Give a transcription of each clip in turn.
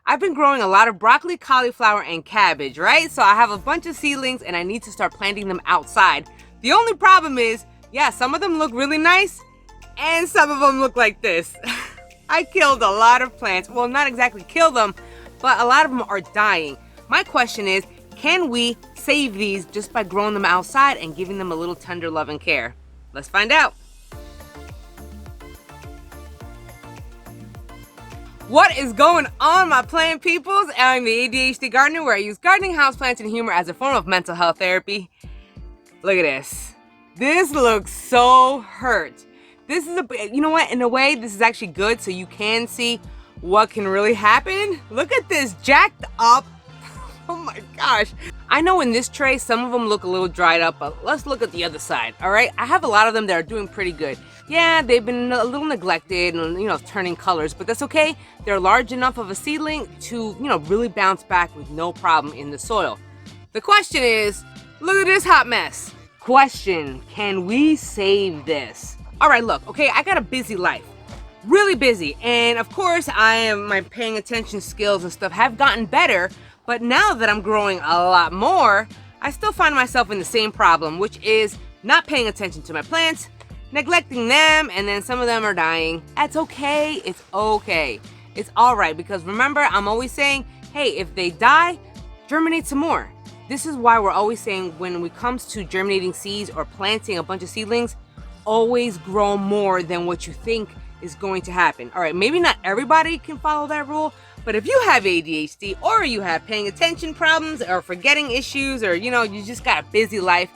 I've been growing a lot of broccoli, cauliflower, and cabbage, right? So I have a bunch of seedlings and I need to start planting them outside. The only problem is, yeah, some of them look really nice and some of them look like this. I killed a lot of plants. Well, not exactly kill them, but a lot of them are dying. My question is, can we save these just by growing them outside and giving them a little tender love and care? Let's find out. What is going on, my plant peoples? I'm the ADHD gardener, where I use gardening, houseplants, and humor as a form of mental health therapy. Look at this. This looks so hurt. This is you know what? In a way, this is actually good, so you can see what can really happen. Look at this jacked up. Oh my gosh. I know in this tray, some of them look a little dried up, but let's look at the other side, all right? I have a lot of them that are doing pretty good. Yeah, they've been a little neglected and, turning colors, but that's okay. They're large enough of a seedling to, really bounce back with no problem in the soil. The question is, look at this hot mess. Question, can we save this? All right, look, okay, I got a busy life. Really busy. And of course, my paying attention skills and stuff have gotten better. But now that I'm growing a lot more, I still find myself in the same problem, which is not paying attention to my plants, neglecting them, and then some of them are dying. That's okay. It's okay. It's all right, because remember, I'm always saying, hey, if they die, germinate some more. This is why we're always saying, when it comes to germinating seeds or planting a bunch of seedlings, always grow more than what you think is going to happen. All right, maybe not everybody can follow that rule, but if you have ADHD or you have paying attention problems or forgetting issues, or you just got a busy life,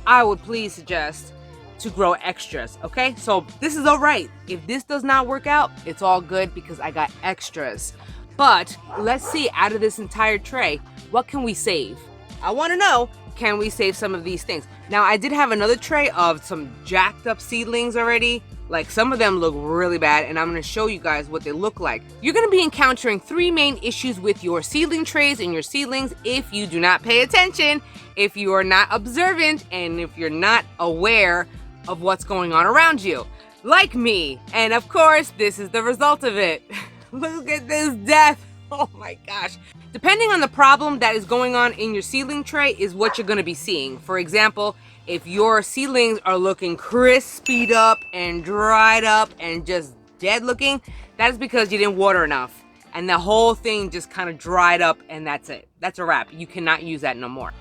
I would please suggest to grow extras, okay? So this is all right. If this does not work out, it's all good because I got extras. But let's see, out of this entire tray, what can we save? I want to know, can we save some of these things? Now, I did have another tray of some jacked up seedlings already. Like, some of them look really bad, and I'm going to show you guys what they look like. You're going to be encountering 3 main issues with your seedling trays and your seedlings if you do not pay attention, if you are not observant, and if you're not aware of what's going on around you. Like me. And of course, this is the result of it. Look at this death. Oh my gosh. Depending on the problem that is going on in your seedling tray is what you're going to be seeing. For example, if your seedlings are looking crispied up and dried up and just dead looking, that is because you didn't water enough. And the whole thing just kind of dried up, and that's it. That's a wrap. You cannot use that no more.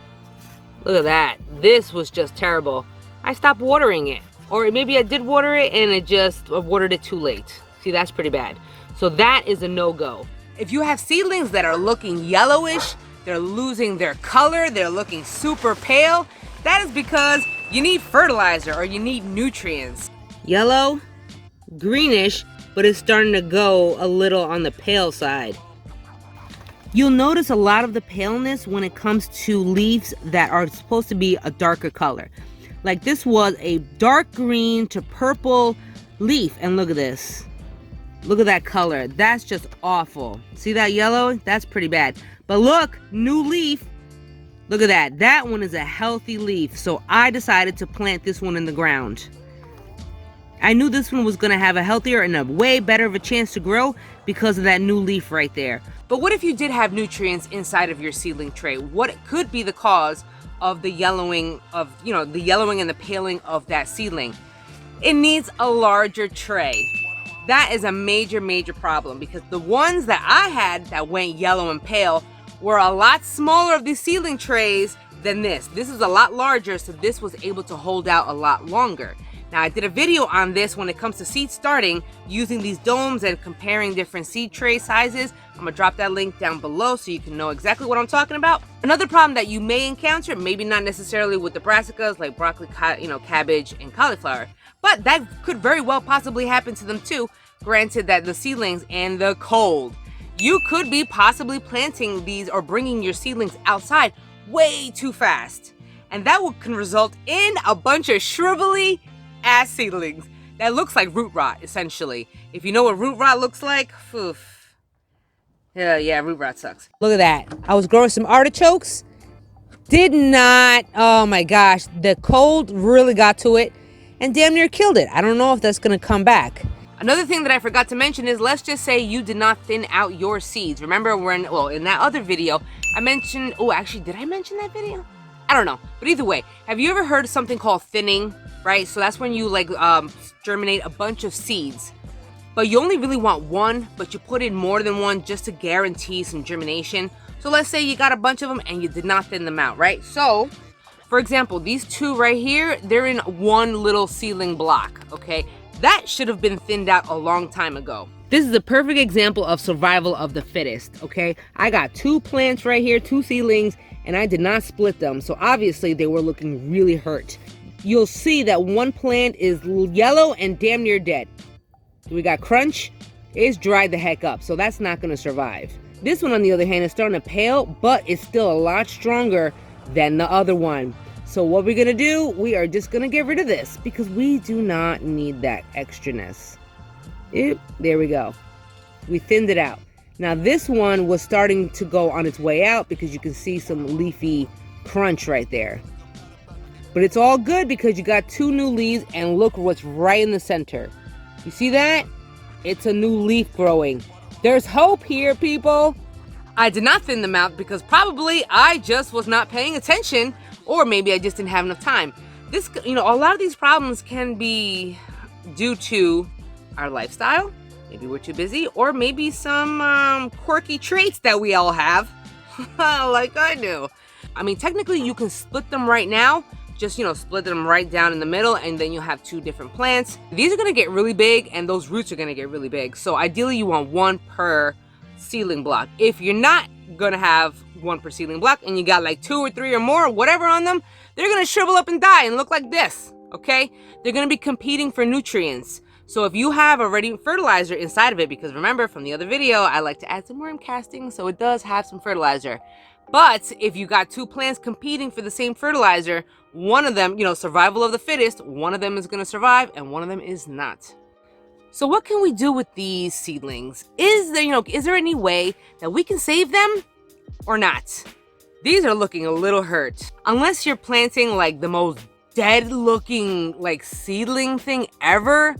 Look at that. This was just terrible. I stopped watering it. Or maybe I did water it and I watered it too late. See, that's pretty bad. So that is a no-go. If you have seedlings that are looking yellowish, they're losing their color, they're looking super pale, that is because you need fertilizer or you need nutrients. Yellow, greenish, but it's starting to go a little on the pale side. You'll notice a lot of the paleness when it comes to leaves that are supposed to be a darker color. Like, this was a dark green to purple leaf, and look at this. Look at that color. That's just awful. See that yellow? That's pretty bad. But look, new leaf. Look at that. That one is a healthy leaf. So I decided to plant this one in the ground. I knew this one was going to have a healthier and a way better of a chance to grow because of that new leaf right there. But what if you did have nutrients inside of your seedling tray? What could be the cause of the yellowing of, the yellowing and the paling of that seedling? It needs a larger tray. That is a major, major problem, because the ones that I had that went yellow and pale were a lot smaller of these seedling trays than this. This is a lot larger, so this was able to hold out a lot longer. Now, I did a video on this when it comes to seed starting, using these domes and comparing different seed tray sizes. I'm gonna drop that link down below so you can know exactly what I'm talking about. Another problem that you may encounter, maybe not necessarily with the brassicas like broccoli, cabbage, and cauliflower, but that could very well possibly happen to them too, granted that the seedlings and the cold. You could be possibly planting these or bringing your seedlings outside way too fast. And that can result in a bunch of shrivelly ass seedlings that looks like root rot, essentially. If you know what root rot looks like, oof. Yeah, root rot sucks. Look at that. I was growing some artichokes. Did not, oh my gosh, the cold really got to it and damn near killed it. I don't know if that's gonna come back. Another thing that I forgot to mention is, let's just say you did not thin out your seeds. Remember when, well, in that other video, I mentioned, oh, actually, did I mention that video? I don't know, but either way, have you ever heard of something called thinning, right? So that's when you like germinate a bunch of seeds, but you only really want one, but you put in more than one just to guarantee some germination. So let's say you got a bunch of them and you did not thin them out, right? So, for example, these two right here, they're in one little seedling block, okay? That should have been thinned out a long time ago. This is a perfect example of survival of the fittest, okay? I got two plants right here, two seedlings, and I did not split them, so obviously they were looking really hurt. You'll see that one plant is yellow and damn near dead. We got crunch, it's dried the heck up, so that's not gonna survive. This one, on the other hand, is starting to pale, but it's still a lot stronger than the other one. So what we're gonna do, we are just gonna get rid of this because we do not need that extraness. There we go. We thinned it out. Now this one was starting to go on its way out because you can see some leafy crunch right there. But it's all good because you got two new leaves, and look what's right in the center. You see that? It's a new leaf growing. There's hope here, people. I did not thin them out because probably I just was not paying attention, or maybe I just didn't have enough time. This, you know, a lot of these problems can be due to our lifestyle. Maybe we're too busy, or maybe some quirky traits that we all have, like I do. I mean, technically you can split them right now. Just, you know, split them right down in the middle, and then you'll have two different plants. These are gonna get really big, and those roots are gonna get really big. So ideally you want one per seedling block. If you're not gonna have one per seedling block and you got like 2 or 3 or more, whatever on them, they're gonna shrivel up and die and look like this, okay? They're gonna be competing for nutrients. So if you have already fertilizer inside of it, because remember from the other video, I like to add some worm casting, so it does have some fertilizer. But if you got two plants competing for the same fertilizer, one of them, you know, survival of the fittest, one of them is gonna survive and one of them is not. So what can we do with these seedlings? Is there any way that we can save them or not? These are looking a little hurt. Unless you're planting like the most dead looking like seedling thing ever,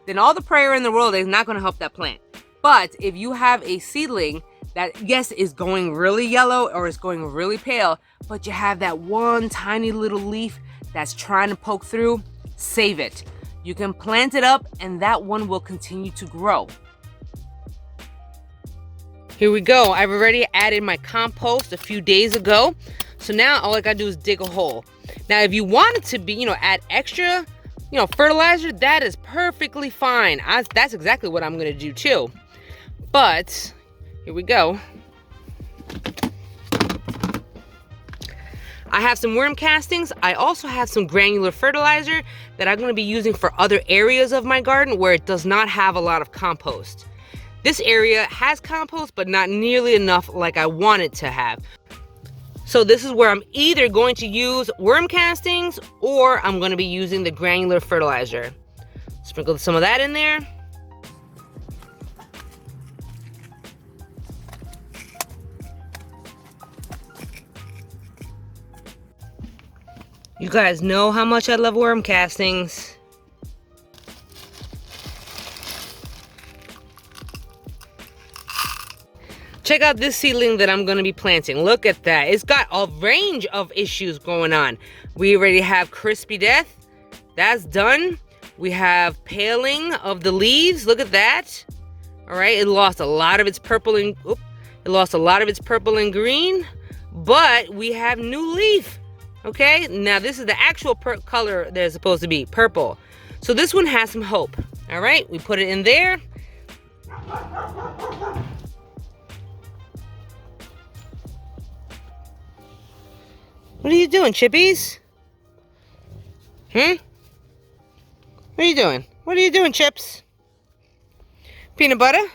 then all the prayer in the world is not gonna help that plant. But if you have a seedling that, yes, is going really yellow or is going really pale, but you have that one tiny little leaf that's trying to poke through, save it. You can plant it up and that one will continue to grow. Here we go. I've already added my compost a few days ago. So now all I gotta do is dig a hole. Now, if you wanted to be, add extra, fertilizer, that is perfectly fine. That's exactly what I'm gonna do too. But here we go. I have some worm castings. I also have some granular fertilizer that I'm going to be using for other areas of my garden where it does not have a lot of compost. This area has compost, but not nearly enough like I want it to have. So this is where I'm either going to use worm castings or I'm going to be using the granular fertilizer. Sprinkle some of that in there. You guys know how much I love worm castings. Check out this seedling that I'm going to be planting. Look at that. It's got a range of issues going on. We already have crispy death. That's done. We have paling of the leaves. Look at that. All right, it lost a lot of its purple and green, but we have new leaf. Okay, now this is the actual color that it's supposed to be, purple. So this one has some hope. All right, we put it in there. What are you doing, Chippies? What are you doing? What are you doing, Chips? Peanut butter?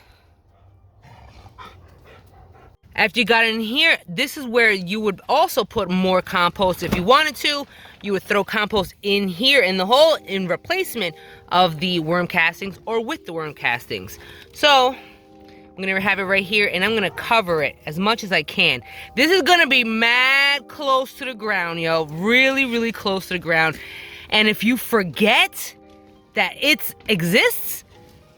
After you got in here, this is where you would also put more compost if you wanted to. You would throw compost in here in the hole in replacement of the worm castings or with the worm castings. So I'm gonna have it right here and I'm gonna cover it as much as I can. This is gonna be mad close to the ground, yo. Really, really close to the ground. And if you forget that it exists,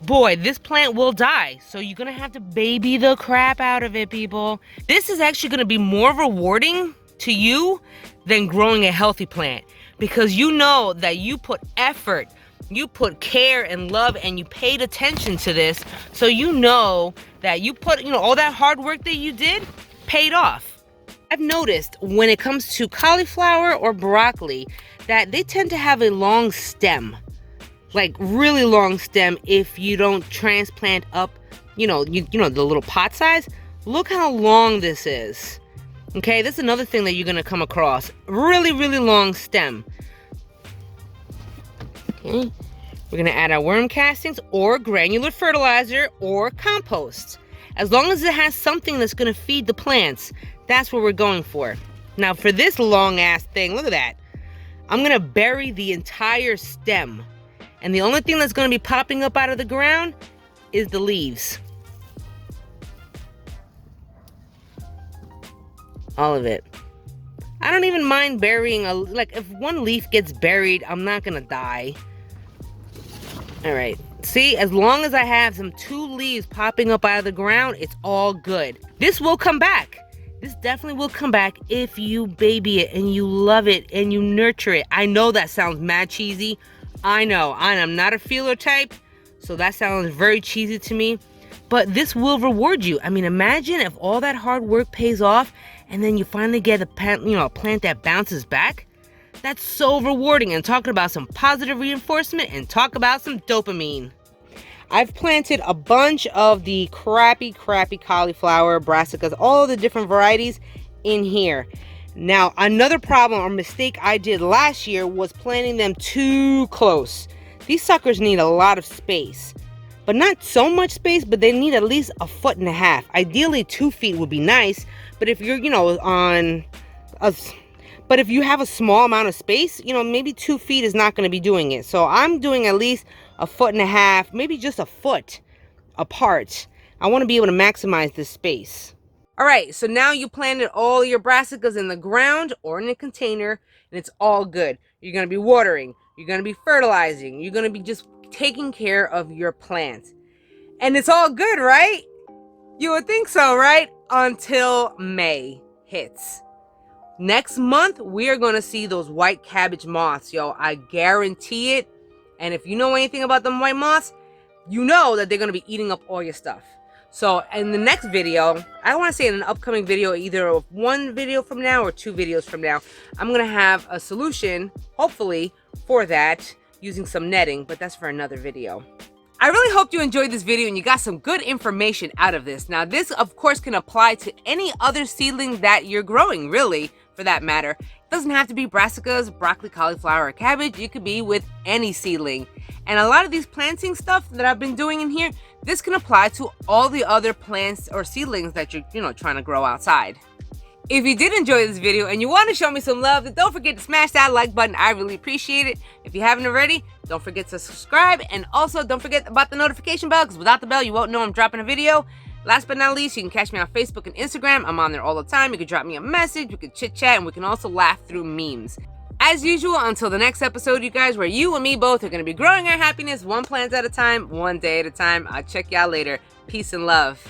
boy, this plant will die. So you're gonna have to baby the crap out of it, people. This is actually gonna be more rewarding to you than growing a healthy plant, because you know that you put effort, you put care and love, and you paid attention to this. So you know that you put, all that hard work that you did paid off. I've noticed when it comes to cauliflower or broccoli that they tend to have a long stem. Like really long stem if you don't transplant up, the little pot size. Look how long this is. Okay, this is another thing that you're gonna come across. Really, really long stem. Okay, we're gonna add our worm castings or granular fertilizer or compost. As long as it has something that's gonna feed the plants, that's what we're going for. Now for this long ass thing, look at that. I'm gonna bury the entire stem. And the only thing that's going to be popping up out of the ground is the leaves. All of it. I don't even mind burying if one leaf gets buried, I'm not going to die. All right. See, as long as I have some 2 leaves popping up out of the ground, it's all good. This will come back. This definitely will come back if you baby it and you love it and you nurture it. I know that sounds mad cheesy. I know, I'm not a feeler type, so that sounds very cheesy to me, but this will reward you. I mean, imagine if all that hard work pays off and then you finally get a plant that bounces back. That's so rewarding. And talking about some positive reinforcement, and talk about some dopamine. I've planted a bunch of the crappy cauliflower, brassicas, all the different varieties in here. Now, another problem or mistake I did last year was planting them too close. These suckers need a lot of space, but not so much space, but they need at least 1.5 feet. Ideally 2 feet would be nice, but if you're, but if you have a small amount of space, maybe 2 feet is not going to be doing it. So I'm doing at least 1.5 feet, maybe just 1 foot apart. I want to be able to maximize this space. All right, so now you planted all your brassicas in the ground or in a container, and it's all good. You're going to be watering, you're going to be fertilizing, you're going to be just taking care of your plants. And it's all good, right? You would think so, right? Until May hits. Next month, we are going to see those white cabbage moths, yo. I guarantee it. And if you know anything about them white moths, you know that they're going to be eating up all your stuff. So in the next video, I don't want to say in an upcoming video, either of 1 video from now or 2 videos from now, I'm going to have a solution, hopefully, for that using some netting, but that's for another video. I really hope you enjoyed this video and you got some good information out of this. Now, this, of course, can apply to any other seedling that you're growing, really, for that matter. It doesn't have to be brassicas, broccoli, cauliflower, or cabbage. You could be with any seedling. And a lot of these planting stuff that I've been doing in here, this can apply to all the other plants or seedlings that you're, trying to grow outside. If you did enjoy this video and you want to show me some love, then don't forget to smash that like button. I really appreciate it. If you haven't already, don't forget to subscribe. And also don't forget about the notification bell, because without the bell, you won't know I'm dropping a video. Last but not least, you can catch me on Facebook and Instagram. I'm on there all the time. You can drop me a message, we can chit chat, and we can also laugh through memes. As usual, until the next episode, you guys, where you and me both are going to be growing our happiness 1 plant at a time, 1 day at a time. I'll check y'all later. Peace and love.